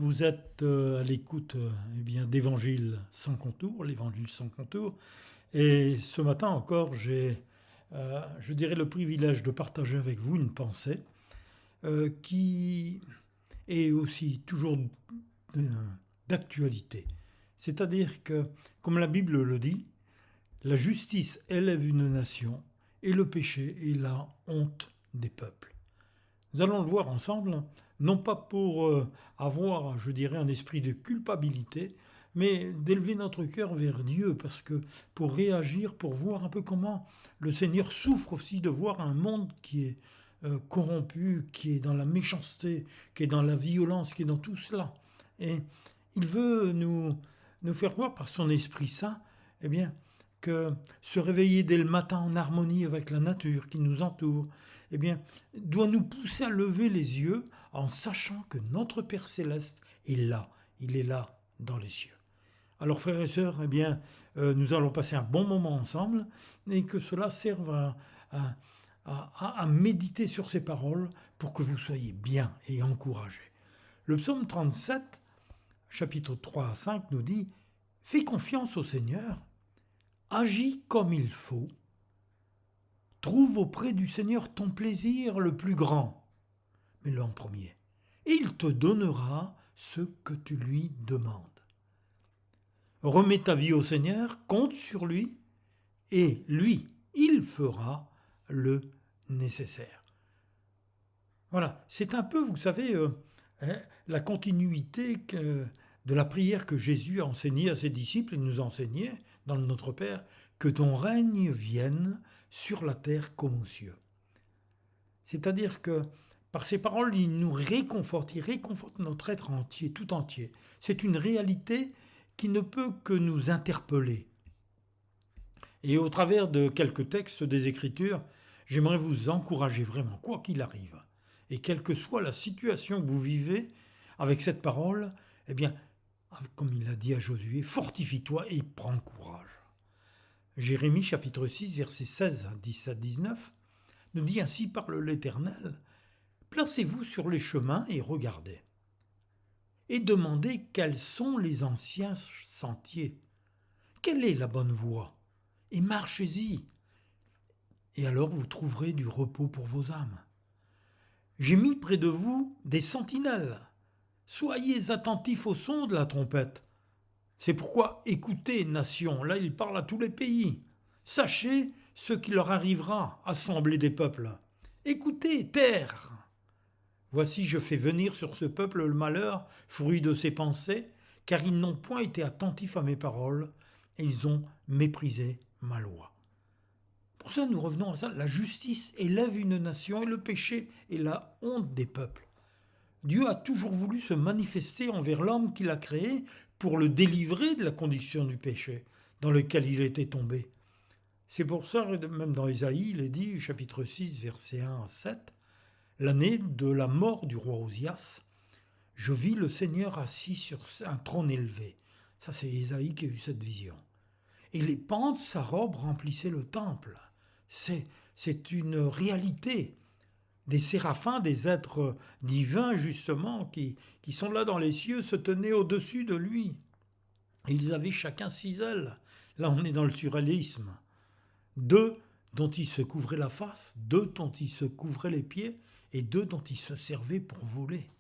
Vous êtes à l'écoute d'Évangile sans contour, l'Évangile sans contour. Et ce matin encore, j'ai, je dirais, le privilège de partager avec vous une pensée qui est aussi toujours d'actualité. C'est-à-dire que, comme la Bible le dit, la justice élève une nation et le péché est la honte des peuples. Nous allons le voir ensemble, non pas pour avoir, je dirais, un esprit de culpabilité, mais d'élever notre cœur vers Dieu, parce que pour réagir, pour voir un peu comment le Seigneur souffre aussi de voir un monde qui est corrompu, qui est dans la méchanceté, qui est dans la violence, qui est dans tout cela. Et il veut nous faire voir par son Esprit Saint, eh bien, que se réveiller dès le matin en harmonie avec la nature qui nous entoure, eh bien, doit nous pousser à lever les yeux en sachant que notre Père Céleste est là, il est là dans les cieux. Alors frères et sœurs, eh bien, nous allons passer un bon moment ensemble et que cela serve à méditer sur ces paroles pour que vous soyez bien et encouragés. Le psaume 37, chapitre 3 à 5 nous dit « Fais confiance au Seigneur, agis comme il faut, trouve auprès du Seigneur ton plaisir le plus grand, mets-le en premier, et il te donnera ce que tu lui demandes. Remets ta vie au Seigneur, compte sur lui, et lui, il fera le nécessaire. » Voilà, c'est un peu, vous savez, la continuité de la prière que Jésus a enseignée à ses disciples et nous enseignait dans le Notre Père, que ton règne vienne sur la terre comme aux cieux. C'est-à-dire que par ces paroles, il nous réconforte, il réconforte notre être entier, tout entier. C'est une réalité qui ne peut que nous interpeller. Et au travers de quelques textes des Écritures, j'aimerais vous encourager vraiment, quoi qu'il arrive, et quelle que soit la situation que vous vivez, avec cette parole, eh bien, comme il a dit à Josué, fortifie-toi et prends courage. Jérémie chapitre 6, versets 16 à 17-19, nous dit ainsi parle l'Éternel, placez-vous sur les chemins et regardez, et demandez quels sont les anciens sentiers, quelle est la bonne voie, et marchez-y, et alors vous trouverez du repos pour vos âmes. J'ai mis près de vous des sentinelles, soyez attentifs au son de la trompette. C'est pourquoi écoutez, nations, là il parle à tous les pays. Sachez ce qui leur arrivera, assemblée des peuples. Écoutez, terre. Voici je fais venir sur ce peuple le malheur, fruit de ses pensées, car ils n'ont point été attentifs à mes paroles, et ils ont méprisé ma loi. Pour ça, nous revenons à ça. La justice élève une nation et le péché est la honte des peuples. Dieu a toujours voulu se manifester envers l'homme qu'il a créé pour le délivrer de la condition du péché dans lequel il était tombé. C'est pour ça, même dans Ésaïe, il est dit, chapitre 6, versets 1 à 7, « L'année de la mort du roi Osias, je vis le Seigneur assis sur un trône élevé. » Ça, c'est Ésaïe qui a eu cette vision. « Et les pans de sa robe remplissaient le temple. » C'est une réalité. Des séraphins, des êtres divins justement, qui sont là dans les cieux, se tenaient au-dessus de lui. Ils avaient chacun 6 ailes. Là, on est dans le surréalisme. 2 dont ils se couvraient la face, 2 dont ils se couvraient les pieds, et 2 dont ils se servaient pour voler.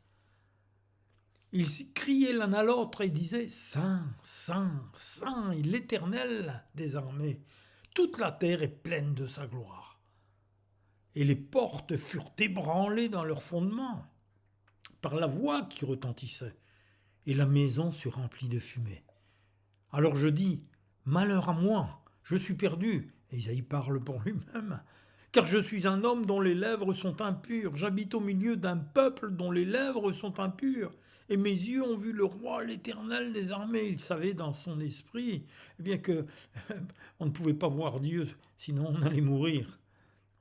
Ils criaient l'un à l'autre et disaient « Saint, Saint, Saint, l'Éternel des armées, toute la terre est pleine de sa gloire. » Et les portes furent ébranlées dans leurs fondements par la voix qui retentissait, et la maison se remplit de fumée. Alors je dis, malheur à moi, je suis perdu. Et Isaïe parle pour lui-même, car je suis un homme dont les lèvres sont impures. J'habite au milieu d'un peuple dont les lèvres sont impures. Et mes yeux ont vu le roi, l'Éternel des armées. Il savait dans son esprit eh bien que on ne pouvait pas voir Dieu, sinon on allait mourir.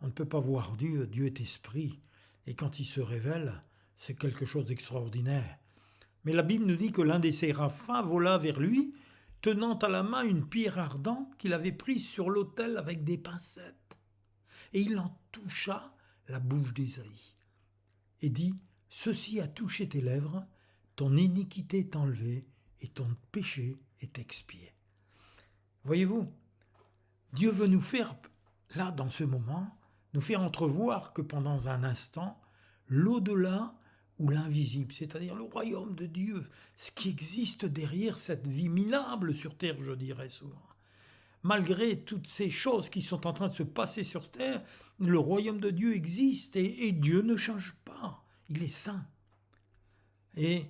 On ne peut pas voir Dieu, Dieu est esprit. Et quand il se révèle, c'est quelque chose d'extraordinaire. Mais la Bible nous dit que l'un des séraphins vola vers lui, tenant à la main une pierre ardente qu'il avait prise sur l'autel avec des pincettes. Et il en toucha la bouche d'Ésaïe. Et dit, « Ceci a touché tes lèvres, ton iniquité est enlevée et ton péché est expié. Voyez-vous, Dieu veut nous faire, là, dans ce moment, nous faire entrevoir que pendant un instant, l'au-delà ou l'invisible, c'est-à-dire le royaume de Dieu, ce qui existe derrière cette vie minable sur terre, je dirais souvent. Malgré toutes ces choses qui sont en train de se passer sur terre, le royaume de Dieu existe et Dieu ne change pas. Il est saint. Et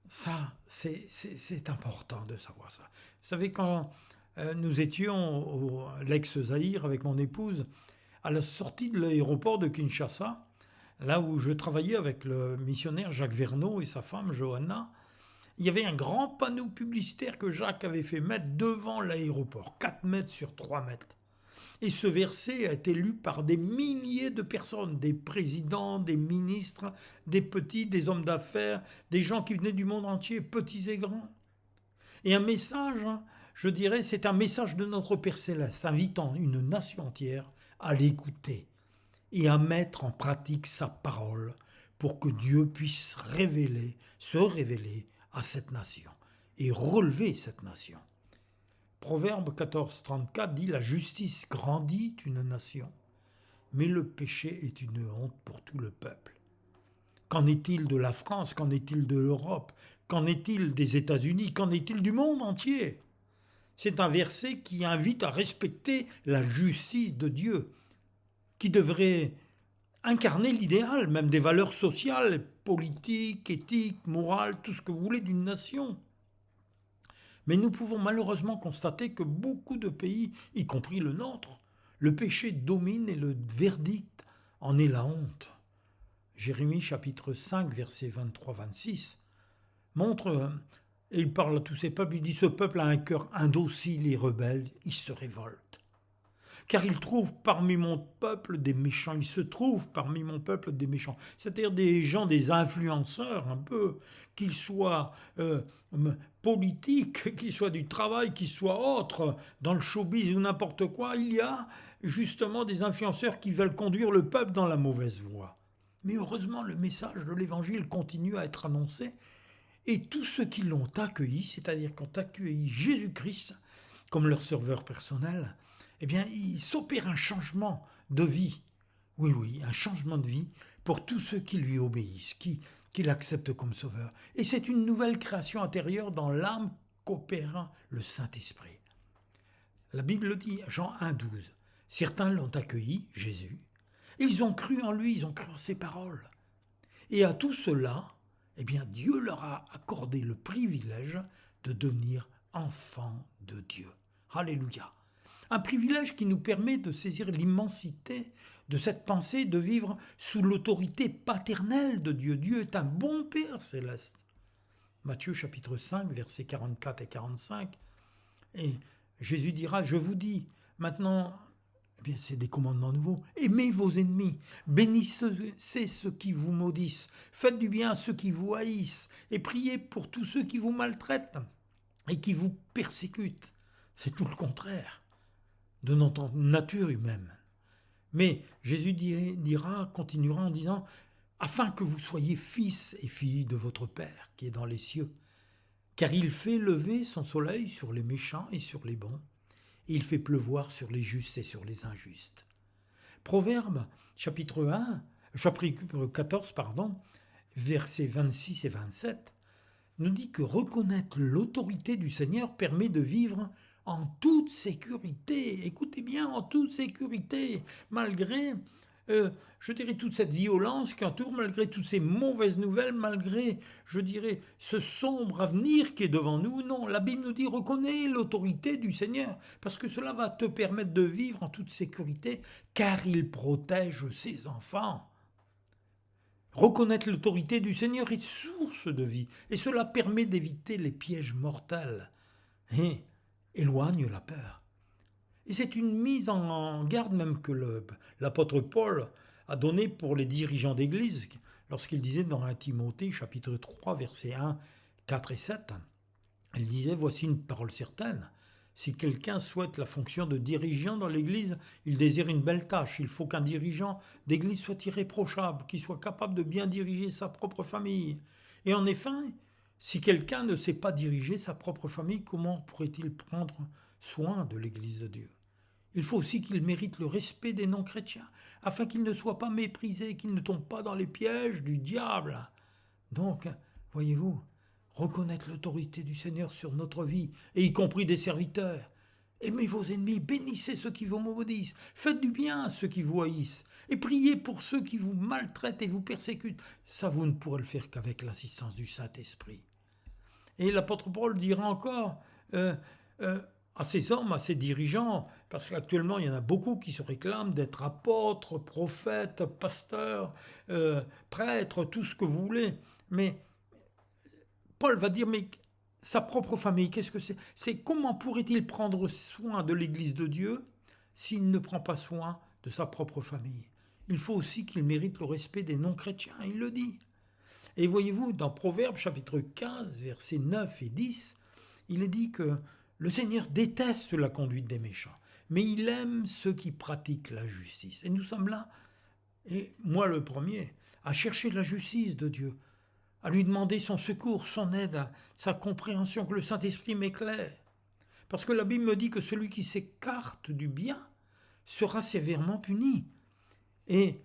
ça, c'est important de savoir ça. Vous savez, quand nous étions à l'ex-Zaïre avec mon épouse, à la sortie de l'aéroport de Kinshasa, là où je travaillais avec le missionnaire Jacques Verneau et sa femme Johanna, il y avait un grand panneau publicitaire que Jacques avait fait mettre devant l'aéroport, 4 mètres sur 3 mètres. Et ce verset a été lu par des milliers de personnes, des présidents, des ministres, des petits, des hommes d'affaires, des gens qui venaient du monde entier, petits et grands. Et un message, je dirais, c'est un message de notre Père Céleste, invitant une nation entière à l'écouter et à mettre en pratique sa parole pour que Dieu puisse se révéler à cette nation et relever cette nation. Proverbe 14,34 dit « La justice grandit une nation, mais le péché est une honte pour tout le peuple. » Qu'en est-il de la France? Qu'en est-il de l'Europe? Qu'en est-il des États-Unis? Qu'en est-il du monde entier? C'est un verset qui invite à respecter la justice de Dieu, qui devrait incarner l'idéal, même des valeurs sociales, politiques, éthiques, morales, tout ce que vous voulez d'une nation. Mais nous pouvons malheureusement constater que beaucoup de pays, y compris le nôtre, le péché domine et le verdict en est la honte. Jérémie chapitre 5, versets 23-26 montre, et il parle à tous ces peuples, il dit « Ce peuple a un cœur indocile et rebelle, il se révolte. Car il trouve parmi mon peuple des méchants, il se trouve parmi mon peuple des méchants. » C'est-à-dire des gens, des influenceurs un peu, qu'ils soient politiques, qu'ils soient du travail, qu'ils soient autres, dans le showbiz ou n'importe quoi, il y a justement des influenceurs qui veulent conduire le peuple dans la mauvaise voie. Mais heureusement, le message de l'Évangile continue à être annoncé, et tous ceux qui l'ont accueilli, c'est-à-dire qui ont accueilli Jésus-Christ comme leur sauveur personnel, eh bien, il s'opère un changement de vie. Oui, un changement de vie pour tous ceux qui lui obéissent, qui l'acceptent comme sauveur. Et c'est une nouvelle création intérieure dans l'âme qu'opère le Saint-Esprit. La Bible dit, Jean 1,12, « Certains l'ont accueilli, Jésus. Ils ont cru en lui, ils ont cru en ses paroles. Et à tout cela, eh bien, Dieu leur a accordé le privilège de devenir enfants de Dieu. Alléluia. Un privilège qui nous permet de saisir l'immensité de cette pensée, de vivre sous l'autorité paternelle de Dieu. Dieu est un bon Père céleste. Matthieu chapitre 5, versets 44 et 45. Et Jésus dira, je vous dis, maintenant, eh bien, c'est des commandements nouveaux. Aimez vos ennemis, bénissez ceux qui vous maudissent, faites du bien à ceux qui vous haïssent, et priez pour tous ceux qui vous maltraitent et qui vous persécutent. C'est tout le contraire de notre nature humaine. Mais Jésus continuera en disant, afin que vous soyez fils et filles de votre Père qui est dans les cieux, car il fait lever son soleil sur les méchants et sur les bons, et il fait pleuvoir sur les justes et sur les injustes. Proverbe, chapitre 14, versets 26 et 27, nous dit que reconnaître l'autorité du Seigneur permet de vivre en toute sécurité. Écoutez bien, en toute sécurité, malgré, je dirais, toute cette violence qui entoure, malgré toutes ces mauvaises nouvelles, malgré, je dirais, ce sombre avenir qui est devant nous. Non, la Bible nous dit, reconnais l'autorité du Seigneur, parce que cela va te permettre de vivre en toute sécurité, car il protège ses enfants. Reconnaître l'autorité du Seigneur est source de vie, et cela permet d'éviter les pièges mortels. Et éloigne la peur. Et c'est une mise en garde même que l'apôtre Paul a donnée pour les dirigeants d'église lorsqu'il disait dans 1 Timothée chapitre 3 versets 1, 4 et 7, il disait « Voici une parole certaine, si quelqu'un souhaite la fonction de dirigeant dans l'église, il désire une belle tâche. Il faut qu'un dirigeant d'église soit irréprochable, qu'il soit capable de bien diriger sa propre famille. Et en effet, Si quelqu'un ne sait pas diriger sa propre famille, comment pourrait-il prendre soin de l'Église de Dieu? Il faut aussi qu'il mérite le respect des non-chrétiens, afin qu'il ne soit pas méprisé, qu'il ne tombe pas dans les pièges du diable. Donc, voyez-vous, reconnaître l'autorité du Seigneur sur notre vie, et y compris des serviteurs. Aimez vos ennemis, bénissez ceux qui vous maudissent, faites du bien à ceux qui vous haïssent, et priez pour ceux qui vous maltraitent et vous persécutent. Ça, vous ne pourrez le faire qu'avec l'assistance du Saint-Esprit. Et l'apôtre Paul dira encore à ces hommes, à ces dirigeants, parce qu'actuellement il y en a beaucoup qui se réclament d'être apôtres, prophètes, pasteurs, prêtres, tout ce que vous voulez. Mais Paul va dire, mais sa propre famille, qu'est-ce que c'est? C'est comment pourrait-il prendre soin de l'Église de Dieu s'il ne prend pas soin de sa propre famille? Il faut aussi qu'il mérite le respect des non-chrétiens, il le dit. Et voyez-vous, dans Proverbes chapitre 15, versets 9 et 10, il est dit que le Seigneur déteste la conduite des méchants, mais il aime ceux qui pratiquent la justice. Et nous sommes là, et moi le premier, à chercher la justice de Dieu, à lui demander son secours, son aide, sa compréhension, que le Saint-Esprit m'éclaire. Parce que la Bible me dit que celui qui s'écarte du bien sera sévèrement puni. Et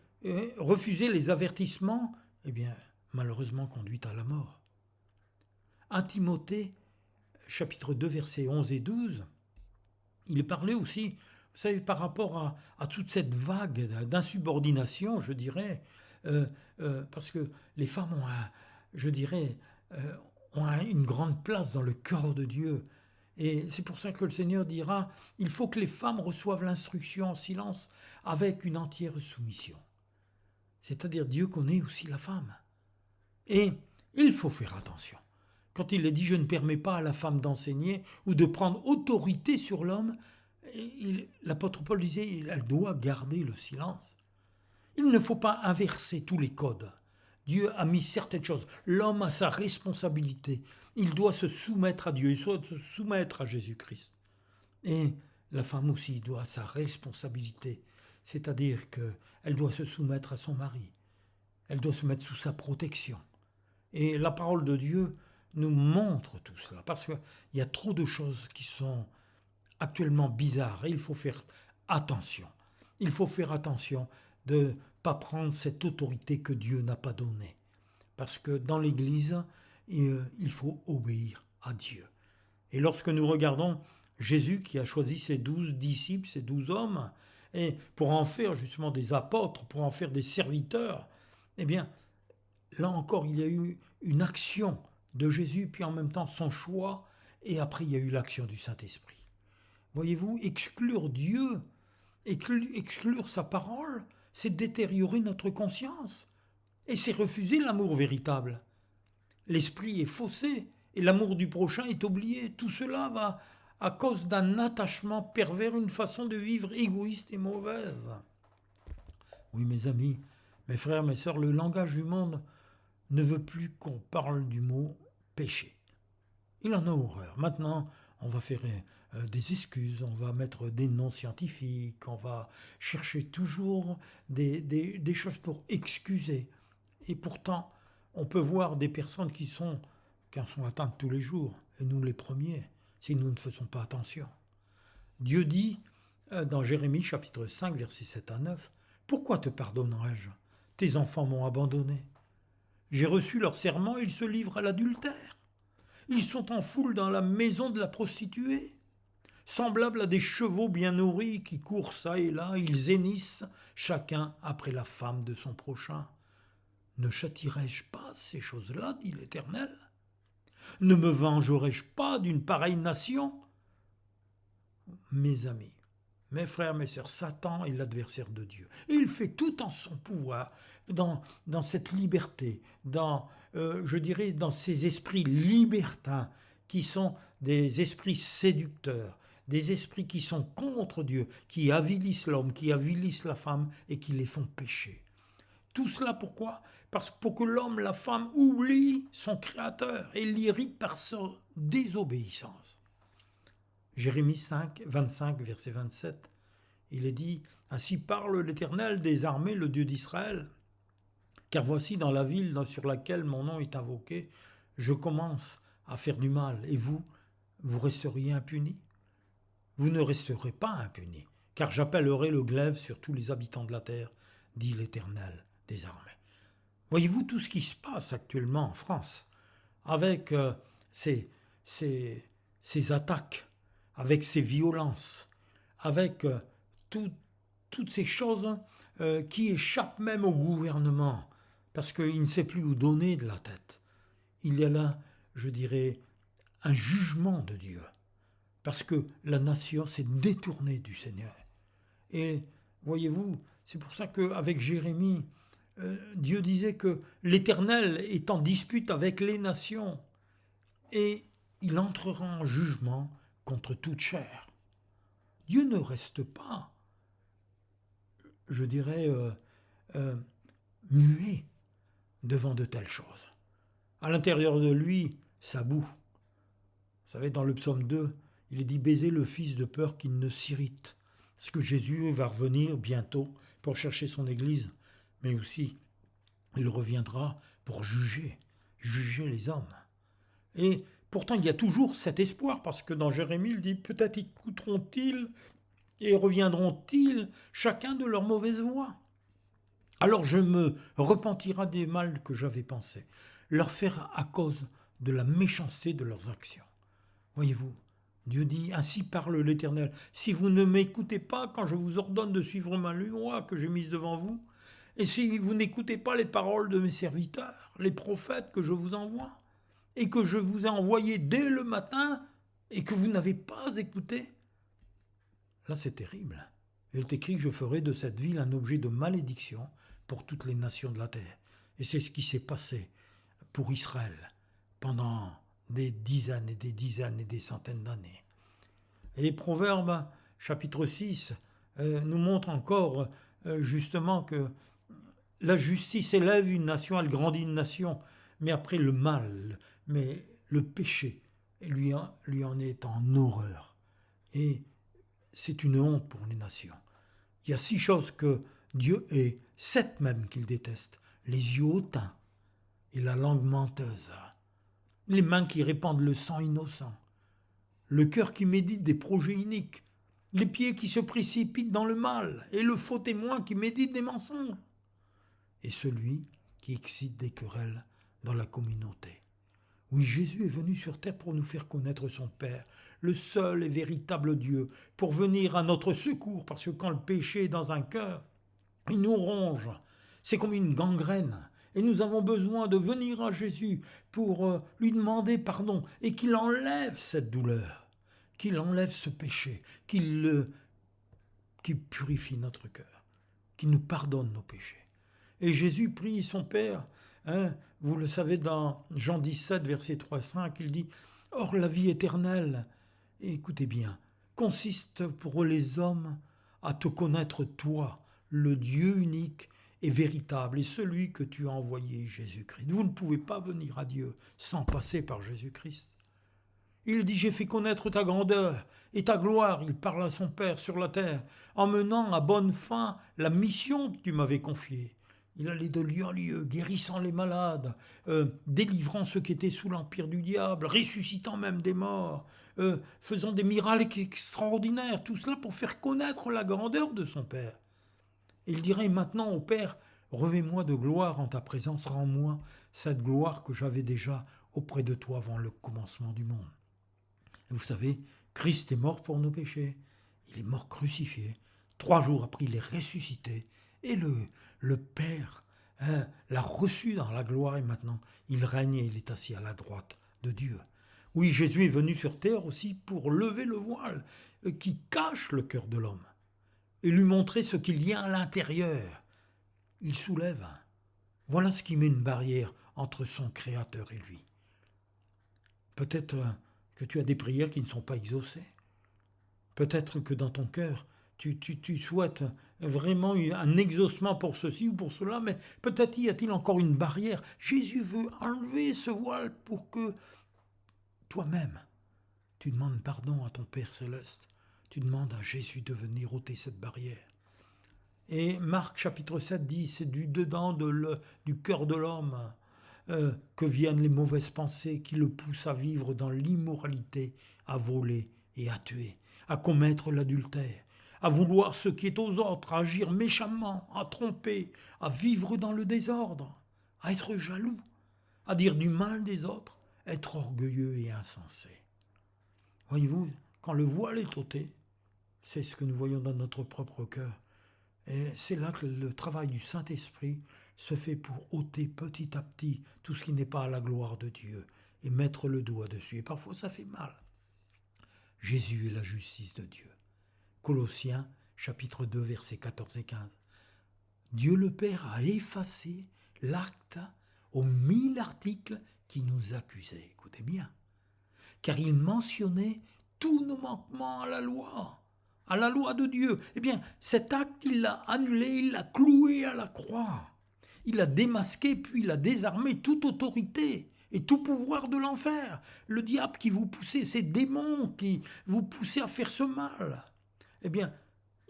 refuser les avertissements, eh bien, malheureusement conduit à la mort. 1 Timothée, chapitre 2, versets 11 et 12, il est parlé aussi, vous savez, par rapport à toute cette vague d'insubordination, je dirais, parce que les femmes ont, je dirais, ont une grande place dans le cœur de Dieu. Et c'est pour ça que le Seigneur dira, il faut que les femmes reçoivent l'instruction en silence avec une entière soumission. C'est-à-dire Dieu connaît aussi la femme. Et il faut faire attention. Quand il est dit « je ne permets pas à la femme d'enseigner » ou de prendre autorité sur l'homme, l'apôtre Paul disait « elle doit garder le silence ». Il ne faut pas inverser tous les codes. Dieu a mis certaines choses. L'homme a sa responsabilité. Il doit se soumettre à Dieu, il doit se soumettre à Jésus-Christ. Et la femme aussi doit sa responsabilité. C'est-à-dire qu'elle doit se soumettre à son mari. Elle doit se mettre sous sa protection. Et la parole de Dieu nous montre tout cela, parce qu'il y a trop de choses qui sont actuellement bizarres, et il faut faire attention. Il faut faire attention de ne pas prendre cette autorité que Dieu n'a pas donnée. Parce que dans l'Église, il faut obéir à Dieu. Et lorsque nous regardons Jésus qui a choisi ses 12 disciples, ses 12 hommes, et pour en faire justement des apôtres, pour en faire des serviteurs, eh bien, là encore, il y a eu une action de Jésus, puis en même temps son choix, et après il y a eu l'action du Saint-Esprit. Voyez-vous, exclure Dieu, exclure sa parole, c'est détériorer notre conscience, et c'est refuser l'amour véritable. L'esprit est faussé, et l'amour du prochain est oublié. Tout cela va à cause d'un attachement pervers, une façon de vivre égoïste et mauvaise. Oui, mes amis, mes frères, mes sœurs, le langage du monde ne veut plus qu'on parle du mot péché. Il en a horreur. Maintenant, on va faire des excuses, on va mettre des noms scientifiques, on va chercher toujours des choses pour excuser. Et pourtant, on peut voir des personnes qui en sont atteintes tous les jours, et nous les premiers, si nous ne faisons pas attention. Dieu dit dans Jérémie chapitre 5, versets 7 à 9, « Pourquoi te pardonnerai-je? Tes enfants m'ont abandonné. J'ai reçu leur serment, ils se livrent à l'adultère. Ils sont en foule dans la maison de la prostituée. Semblables à des chevaux bien nourris qui courent çà et là, ils hennissent chacun après la femme de son prochain. Ne châtierai-je pas ces choses-là, dit l'Éternel? Ne me vengerai-je pas d'une pareille nation? » Mes amis, mes frères, mes sœurs, Satan est l'adversaire de Dieu. Et il fait tout en son pouvoir, dans cette liberté, je dirais, dans ces esprits libertins qui sont des esprits séducteurs, des esprits qui sont contre Dieu, qui avilissent l'homme, qui avilissent la femme et qui les font pécher. Tout cela pourquoi? Parce que pour que l'homme, la femme oublie son Créateur et l'irrite par sa désobéissance. Jérémie 5, 25, verset 27, il est dit « Ainsi parle l'Éternel des armées, le Dieu d'Israël, car voici dans la ville sur laquelle mon nom est invoqué, je commence à faire du mal et vous resteriez impunis? Vous ne resterez pas impunis, car j'appellerai le glaive sur tous les habitants de la terre, dit l'Éternel des armées. Voyez-vous tout ce qui se passe actuellement en France, avec ces attaques, avec ces violences, avec toutes ces choses qui échappent même au gouvernement, parce qu'il ne sait plus où donner de la tête. Il y a là, je dirais, un jugement de Dieu, parce que la nation s'est détournée du Seigneur. Et voyez-vous, c'est pour ça qu'avec Jérémie, Dieu disait que l'Éternel est en dispute avec les nations et il entrera en jugement contre toute chair. Dieu ne reste pas, je dirais, muet devant de telles choses. À l'intérieur de lui, ça boue. Vous savez, dans le psaume 2, il est dit « Baiser le fils de peur qu'il ne s'irrite ». Parce que Jésus va revenir bientôt pour chercher son Église, mais aussi il reviendra pour juger les hommes. Et pourtant, il y a toujours cet espoir, parce que dans Jérémie, il dit « Peut-être écouteront-ils et reviendront-ils chacun de leur mauvaise voie. Alors je me repentirai des mal que j'avais pensé, leur faire à cause de la méchanceté de leurs actions. » Voyez-vous, Dieu dit, ainsi parle l'Éternel, si vous ne m'écoutez pas quand je vous ordonne de suivre ma loi que j'ai mise devant vous, et si vous n'écoutez pas les paroles de mes serviteurs, les prophètes que je vous envoie, et que je vous ai envoyés dès le matin, et que vous n'avez pas écouté, là c'est terrible. Il est écrit que je ferai de cette ville un objet de malédiction pour toutes les nations de la terre. Et c'est ce qui s'est passé pour Israël pendant des dizaines et des dizaines et des centaines d'années. Et Proverbes, chapitre 6, nous montre encore justement que la justice élève une nation, elle grandit une nation, mais après le mal, mais le péché lui en est en horreur. Et c'est une honte pour les nations. Il y a 6 choses que Dieu hait, 7 même qu'il déteste. Les yeux hautains et la langue menteuse, les mains qui répandent le sang innocent, le cœur qui médite des projets iniques, les pieds qui se précipitent dans le mal et le faux témoin qui médite des mensonges, et celui qui excite des querelles dans la communauté. Oui, Jésus est venu sur terre pour nous faire connaître son Père, le seul et véritable Dieu, pour venir à notre secours, parce que quand le péché est dans un cœur, il nous ronge. C'est comme une gangrène. Et nous avons besoin de venir à Jésus pour lui demander pardon et qu'il enlève cette douleur, qu'il enlève ce péché, qu'il purifie notre cœur, qu'il nous pardonne nos péchés. Et Jésus prie son Père. Vous le savez dans Jean 17, verset 3-5, il dit « Or la vie éternelle, et écoutez bien, consiste pour les hommes à te connaître toi, le Dieu unique et véritable, et celui que tu as envoyé, Jésus-Christ. » Vous ne pouvez pas venir à Dieu sans passer par Jésus-Christ. Il dit « J'ai fait connaître ta grandeur et ta gloire », il parle à son Père sur la terre, en menant à bonne fin la mission que tu m'avais confiée. Il allait de lieu en lieu, guérissant les malades, délivrant ceux qui étaient sous l'empire du diable, ressuscitant même des morts, faisant des miracles extraordinaires, tout cela pour faire connaître la grandeur de son Père. Et il dirait maintenant au Père, revêt-moi de gloire en ta présence, rends-moi cette gloire que j'avais déjà auprès de toi avant le commencement du monde. Et vous savez, Christ est mort pour nos péchés, il est mort crucifié, 3 jours après il est ressuscité, et le Père l'a reçu dans la gloire et maintenant il règne et il est assis à la droite de Dieu. Oui, Jésus est venu sur terre aussi pour lever le voile qui cache le cœur de l'homme et lui montrer ce qu'il y a à l'intérieur. Il soulève. Voilà ce qui met une barrière entre son Créateur et lui. Peut-être que tu as des prières qui ne sont pas exaucées. Peut-être que dans ton cœur, tu souhaites vraiment un exaucement pour ceci ou pour cela, mais peut-être y a-t-il encore une barrière. Jésus veut enlever ce voile pour que toi-même, tu demandes pardon à ton Père Céleste. Tu demandes à Jésus de venir ôter cette barrière. Et Marc chapitre 7 dit, c'est du dedans du cœur de l'homme que viennent les mauvaises pensées qui le poussent à vivre dans l'immoralité, à voler et à tuer, à commettre l'adultère, à vouloir ce qui est aux autres, à agir méchamment, à tromper, à vivre dans le désordre, à être jaloux, à dire du mal des autres, être orgueilleux et insensé. Voyez-vous, quand le voile est ôté, c'est ce que nous voyons dans notre propre cœur. Et c'est là que le travail du Saint-Esprit se fait pour ôter petit à petit tout ce qui n'est pas à la gloire de Dieu et mettre le doigt dessus. Et parfois ça fait mal. Jésus est la justice de Dieu. Colossiens chapitre 2 versets 14 et 15. Dieu le Père a effacé l'acte aux 1000 articles qui nous accusaient. Écoutez bien. Car il mentionnait tous nos manquements à la loi de Dieu. Eh bien, cet acte, il l'a annulé, il l'a cloué à la croix. Il a démasqué, puis il a désarmé toute autorité et tout pouvoir de l'enfer. Le diable qui vous poussait, ces démons qui vous poussaient à faire ce mal. Eh bien,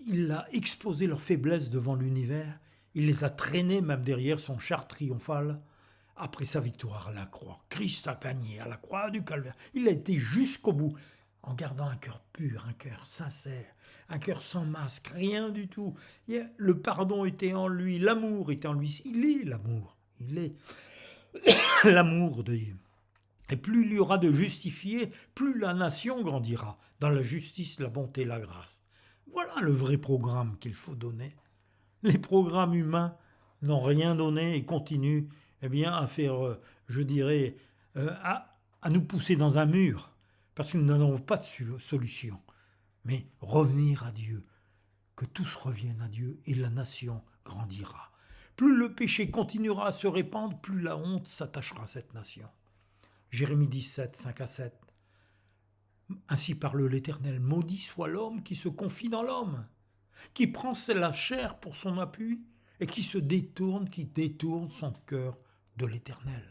il a exposé leurs faiblesses devant l'univers. Il les a traînés même derrière son char triomphal. Après sa victoire à la croix, Christ a gagné à la croix du calvaire. Il a été jusqu'au bout, en gardant un cœur pur, un cœur sincère, un cœur sans masque, rien du tout. Le pardon était en lui, l'amour était en lui. Il est l'amour, il est l'amour de Dieu. Et plus il y aura de justifiés, plus la nation grandira dans la justice, la bonté, la grâce. Voilà le vrai programme qu'il faut donner. Les programmes humains n'ont rien donné et continuent à faire, à nous pousser dans un mur, parce que nous n'avons pas de solution. Mais revenir à Dieu, que tous reviennent à Dieu et la nation grandira. Plus le péché continuera à se répandre, plus la honte s'attachera à cette nation. Jérémie 17, 5 à 7. Ainsi parle l'Éternel, maudit soit l'homme qui se confie dans l'homme, qui prend la chair pour son appui et qui détourne son cœur de l'Éternel.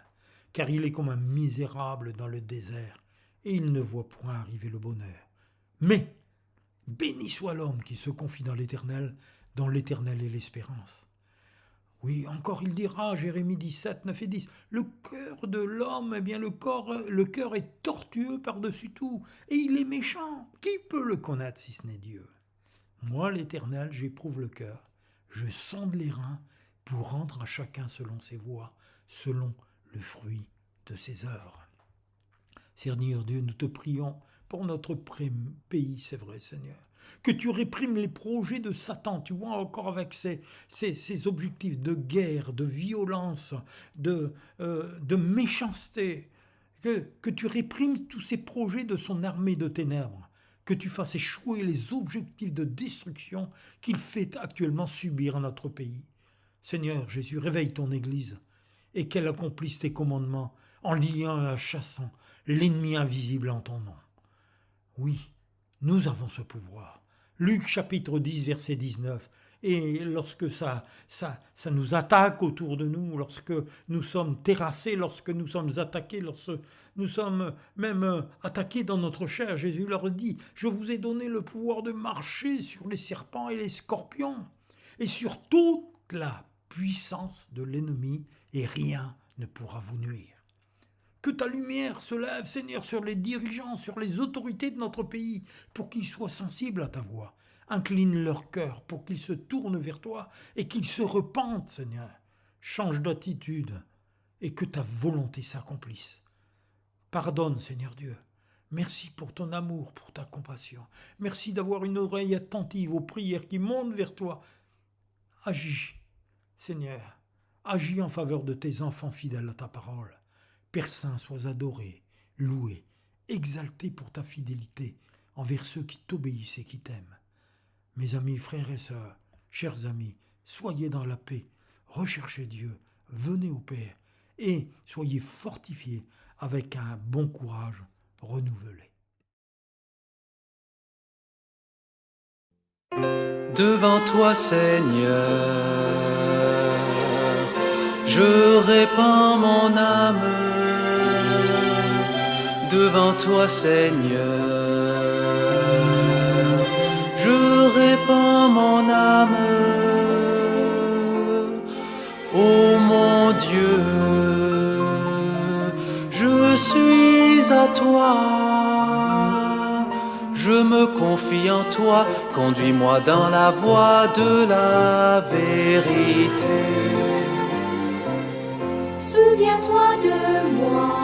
Car il est comme un misérable dans le désert et il ne voit point arriver le bonheur. Mais béni soit l'homme qui se confie dans l'Éternel, dont l'Éternel est l'espérance. Oui, encore il dira, Jérémie 17, 9 et 10, le cœur de l'homme, le cœur est tortueux par-dessus tout, et il est méchant. Qui peut le connaître si ce n'est Dieu? Moi, l'Éternel, j'éprouve le cœur, je sonde les reins pour rendre à chacun selon ses voies, selon le fruit de ses œuvres. Seigneur Dieu, nous te prions pour notre pays, c'est vrai, Seigneur. Que tu réprimes les projets de Satan, tu vois, encore avec ses objectifs de guerre, de violence, de méchanceté. Que tu réprimes tous ces projets de son armée de ténèbres. Que tu fasses échouer les objectifs de destruction qu'il fait actuellement subir à notre pays. Seigneur Jésus, réveille ton Église et qu'elle accomplisse tes commandements en liant et en chassant l'ennemi invisible en ton nom. Oui, nous avons ce pouvoir. Luc chapitre 10, verset 19. Et lorsque ça nous attaque autour de nous, lorsque nous sommes terrassés, lorsque nous sommes attaqués, lorsque nous sommes même attaqués dans notre chair, Jésus leur dit, je vous ai donné le pouvoir de marcher sur les serpents et les scorpions, et sur toute la puissance de l'ennemi, et rien ne pourra vous nuire. Que ta lumière se lève, Seigneur, sur les dirigeants, sur les autorités de notre pays, pour qu'ils soient sensibles à ta voix. Incline leur cœur pour qu'ils se tournent vers toi et qu'ils se repentent, Seigneur. Change d'attitude et que ta volonté s'accomplisse. Pardonne, Seigneur Dieu. Merci pour ton amour, pour ta compassion. Merci d'avoir une oreille attentive aux prières qui montent vers toi. Agis, Seigneur. Agis en faveur de tes enfants fidèles à ta parole. Père Saint, sois adoré, loué, exalté pour ta fidélité envers ceux qui t'obéissent et qui t'aiment. Mes amis, frères et sœurs, chers amis, soyez dans la paix, recherchez Dieu, venez au Père et soyez fortifiés avec un bon courage renouvelé. Devant toi, Seigneur, je répands mon âme. Devant toi, Seigneur, je répands mon âme. Ô mon Dieu, suis à toi. Je me confie en toi, conduis-moi dans la voie de la vérité. Souviens-toi de moi.